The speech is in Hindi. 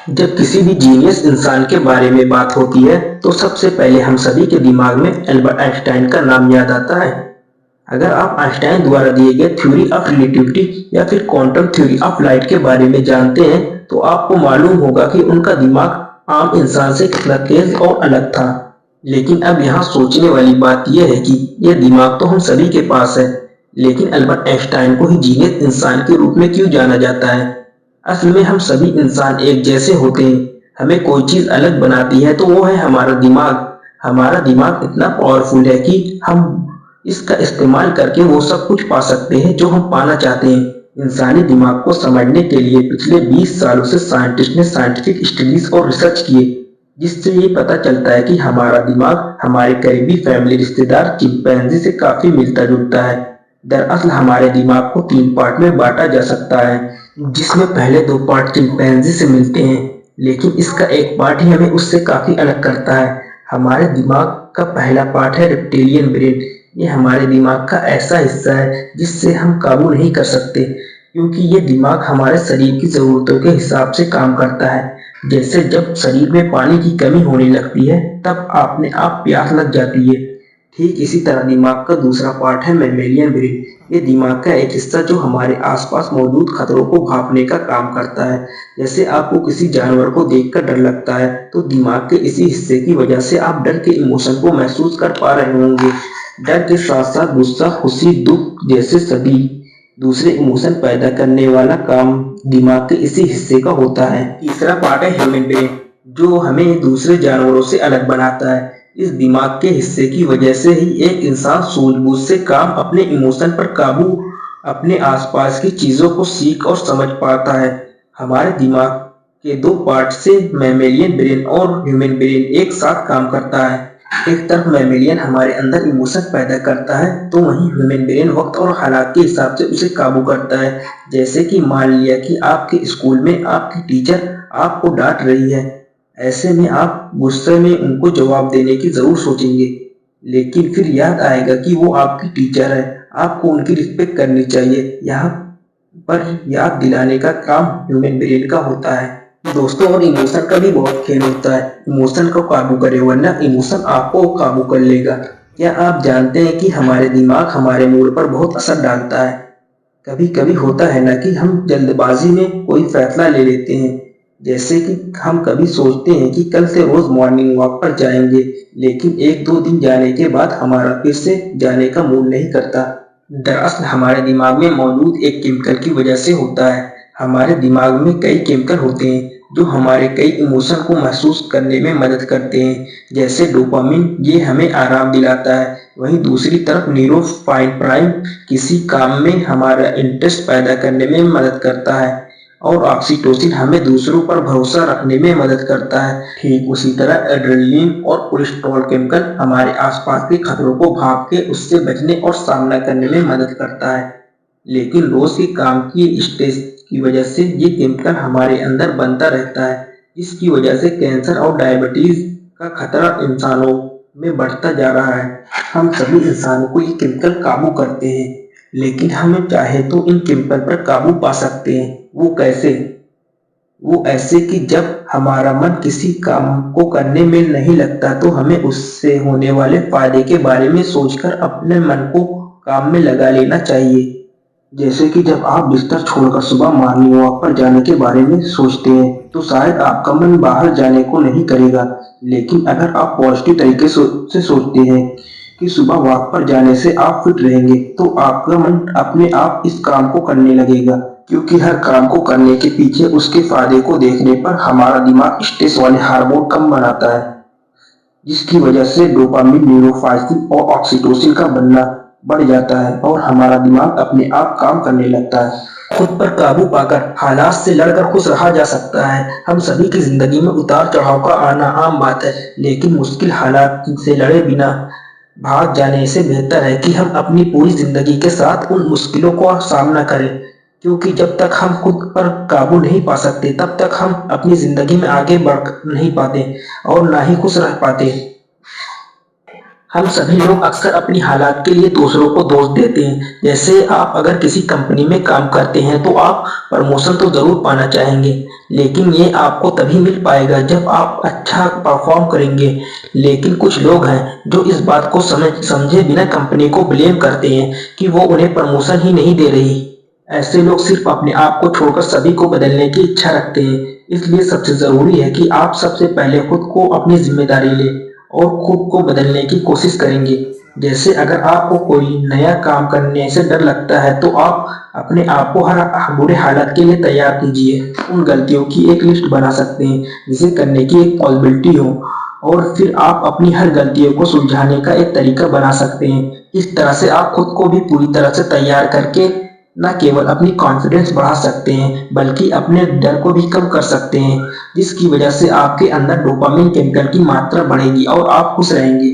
जब किसी भी जीनियस इंसान के बारे में बात होती है तो सबसे पहले हम सभी के दिमाग में एल्बर्ट आइंस्टाइन का नाम याद आता है। अगर आप आइंस्टाइन द्वारा दिए गए थ्योरी ऑफ रिलेटिविटी या फिर क्वांटम थ्योरी ऑफ लाइट के बारे में जानते हैं तो आपको मालूम होगा कि उनका दिमाग आम इंसान से कितना तेज और अलग था। लेकिन अब यहाँ सोचने वाली बात यह है कि यह दिमाग तो हम सभी के पास है, लेकिन एल्बर्ट आइंस्टाइन को ही जीनियस इंसान के रूप में क्यों जाना जाता है? असल में हम सभी इंसान एक जैसे होते हैं, हमें कोई चीज अलग बनाती है तो वो है हमारा दिमाग। हमारा दिमाग इतना पावरफुल है कि हम इसका इस्तेमाल करके वो सब कुछ पा सकते हैं जो हम पाना चाहते हैं। इंसानी दिमाग को समझने के लिए पिछले 20 सालों से साइंटिस्ट ने साइंटिफिक स्टडीज और रिसर्च किए, जिससे ये पता चलता है कि हमारा दिमाग हमारे करीबी फैमिली रिश्तेदार चिंपैंजी से काफी मिलता जुलता है। दरअसल हमारे दिमाग को 3 पार्ट में बांटा जा सकता है, जिसमें पहले 2 पार्ट चिंपैंजी से मिलते हैं, लेकिन इसका एक पार्ट ही हमें उससे काफी अलग करता है। हमारे दिमाग का पहला पार्ट है रेप्टिलियन ब्रेन। ये हमारे दिमाग का ऐसा हिस्सा है जिससे हम काबू नहीं कर सकते, क्योंकि ये दिमाग हमारे शरीर की जरूरतों के हिसाब से काम करता है। जैसे जब शरीर में पानी की कमी होने लगती है तब अपने आप प्यास लग जाती है। ठीक इसी तरह दिमाग का दूसरा पार्ट है मैमेलियन ब्रेन। ये दिमाग का एक हिस्सा जो हमारे आसपास मौजूद खतरों को भांपने का काम करता है। जैसे आपको किसी जानवर को देखकर डर लगता है तो दिमाग के इसी हिस्से की वजह से आप डर के इमोशन को महसूस कर पा रहे होंगे। डर के साथ साथ गुस्सा, खुशी, दुख जैसे सभी दूसरे इमोशन पैदा करने वाला काम दिमाग के इसी हिस्से का होता है। तीसरा पार्ट है ह्यूमन ब्रेन, जो हमें दूसरे जानवरों से अलग बनाता है। इस दिमाग के हिस्से की वजह से ही एक इंसान सूझबूझ से काम, अपने इमोशन पर काबू, अपने आसपास की चीजों को सीख और समझ पाता है। हमारे दिमाग के 2 पार्ट से मैमेलियन ब्रेन और ह्यूमन ब्रेन एक साथ काम करता है। एक तरफ मैमेलियन हमारे अंदर इमोशन पैदा करता है तो वहीं ह्यूमन ब्रेन वक्त और हालात के हिसाब से उसे काबू करता है। जैसे कि मान लिया कि आपके स्कूल में आपकी टीचर आपको डांट रही है, ऐसे में आप गुस्से में उनको जवाब देने की जरूर सोचेंगे, लेकिन फिर याद आएगा कि वो आपकी टीचर है, आपको उनकी रिस्पेक्ट करनी चाहिए। यहाँ पर याद दिलाने का काम ह्यूमन ब्रेन का होता है। दोस्तों, और इमोशन का भी बहुत खेल होता है। इमोशन को काबू करें वरना इमोशन आपको काबू कर लेगा। क्या आप जानते हैं कि हमारे दिमाग हमारे मूड पर बहुत असर डालता है? कभी कभी होता है ना कि हम जल्दबाजी में कोई फैसला ले लेते हैं। जैसे कि हम कभी सोचते हैं कि कल से रोज मॉर्निंग वॉक पर जाएंगे, लेकिन 1-2 दिन जाने के बाद हमारा फिर से जाने का मूड नहीं करता। दरअसल हमारे दिमाग में मौजूद एक केमिकल की वजह से होता है। हमारे दिमाग में कई केमिकल होते हैं जो हमारे कई इमोशन को महसूस करने में मदद करते हैं। जैसे डोपामिन, ये हमें आराम दिलाता है, वहीं दूसरी तरफ न्यूरोफाइनफ्राइन किसी काम में हमारा इंटरेस्ट पैदा करने में मदद करता है, और ऑक्सीटोसिन हमें दूसरों पर भरोसा रखने में मदद करता है। ठीक उसी तरह एड्रेनलिन और कोलेस्ट्रॉल केमिकल हमारे आसपास के खतरों को भाग के उससे बचने और सामना करने में मदद करता है। लेकिन रोज के काम की स्ट्रेस की वजह से ये केमिकल हमारे अंदर बनता रहता है, जिसकी वजह से कैंसर और डायबिटीज का खतरा इंसानों में बढ़ता जा रहा है। हम सभी इंसानों को ये केमिकल काबू करते हैं, लेकिन हमें चाहे तो इन केमिकल पर काबू पा सकते हैं। वो कैसे? वो ऐसे कि जब हमारा मन किसी काम को करने में नहीं लगता तो हमें उससे होने वाले फायदे के बारे में सोचकर अपने मन को काम में लगा लेना चाहिए। जैसे कि जब आप बिस्तर छोड़कर सुबह मॉर्निंग वॉक पर जाने के बारे में सोचते हैं तो शायद आपका मन बाहर जाने को नहीं करेगा, लेकिन अगर आप पॉजिटिव तरीके से सोचते हैं कि सुबह वॉक पर जाने से आप फिट रहेंगे तो आपका मन अपने आप इस काम को करने लगेगा, क्योंकि हर काम को करने के पीछे उसके फायदे को देखने पर हमारा दिमाग स्ट्रेस वाले हार्मोन कम बनाता है, जिसकी वजह से डोपामिन, न्यूरोफाइसिन और ऑक्सीटोसिन का बनना बढ़ जाता है और हमारा दिमाग अपने आप काम करने लगता है। खुद पर काबू पाकर हालात से लड़कर खुश रहा जा सकता है। हम सभी की जिंदगी में उतार चढ़ाव का आना आम बात है, लेकिन मुश्किल हालात से लड़े बिना भाग जाने से बेहतर है कि हम अपनी पूरी जिंदगी के साथ उन मुश्किलों का सामना करें, क्योंकि जब तक हम खुद पर काबू नहीं पा सकते तब तक हम अपनी जिंदगी में आगे बढ़ नहीं पाते और ना ही खुश रह पाते। हम सभी लोग अक्सर अपनी हालात के लिए दूसरों को दोष देते हैं। जैसे आप अगर किसी कंपनी में काम करते हैं तो आप प्रमोशन तो ज़रूर पाना चाहेंगे, लेकिन ये आपको तभी मिल पाएगा जब आप अच्छा परफॉर्म करेंगे। लेकिन कुछ लोग हैं जो इस बात को समझे बिना कंपनी को ब्लेम करते हैं कि वो उन्हें प्रमोशन ही नहीं दे रही। ऐसे लोग सिर्फ अपने आप को छोड़कर सभी को बदलने की इच्छा रखते हैं। इसलिए सबसे ज़रूरी है कि आप सबसे पहले खुद को अपनी ज़िम्मेदारी लें और खुद को बदलने की कोशिश करेंगे। जैसे अगर आपको कोई नया काम करने से डर लगता है तो आप अपने आप को हर बुरे हालात के लिए तैयार कीजिए। उन गलतियों की एक लिस्ट बना सकते हैं जिसे करने की एक पॉसिबिलिटी हो, और फिर आप अपनी हर गलतियों को सुलझाने का एक तरीका बना सकते हैं। इस तरह से आप खुद को भी पूरी तरह से तैयार करके न केवल अपनी कॉन्फिडेंस बढ़ा सकते हैं बल्कि अपने डर को भी कम कर सकते हैं, जिसकी वजह से आपके अंदर डोपामिन केमिकल की मात्रा बढ़ेगी और आप खुश रहेंगे।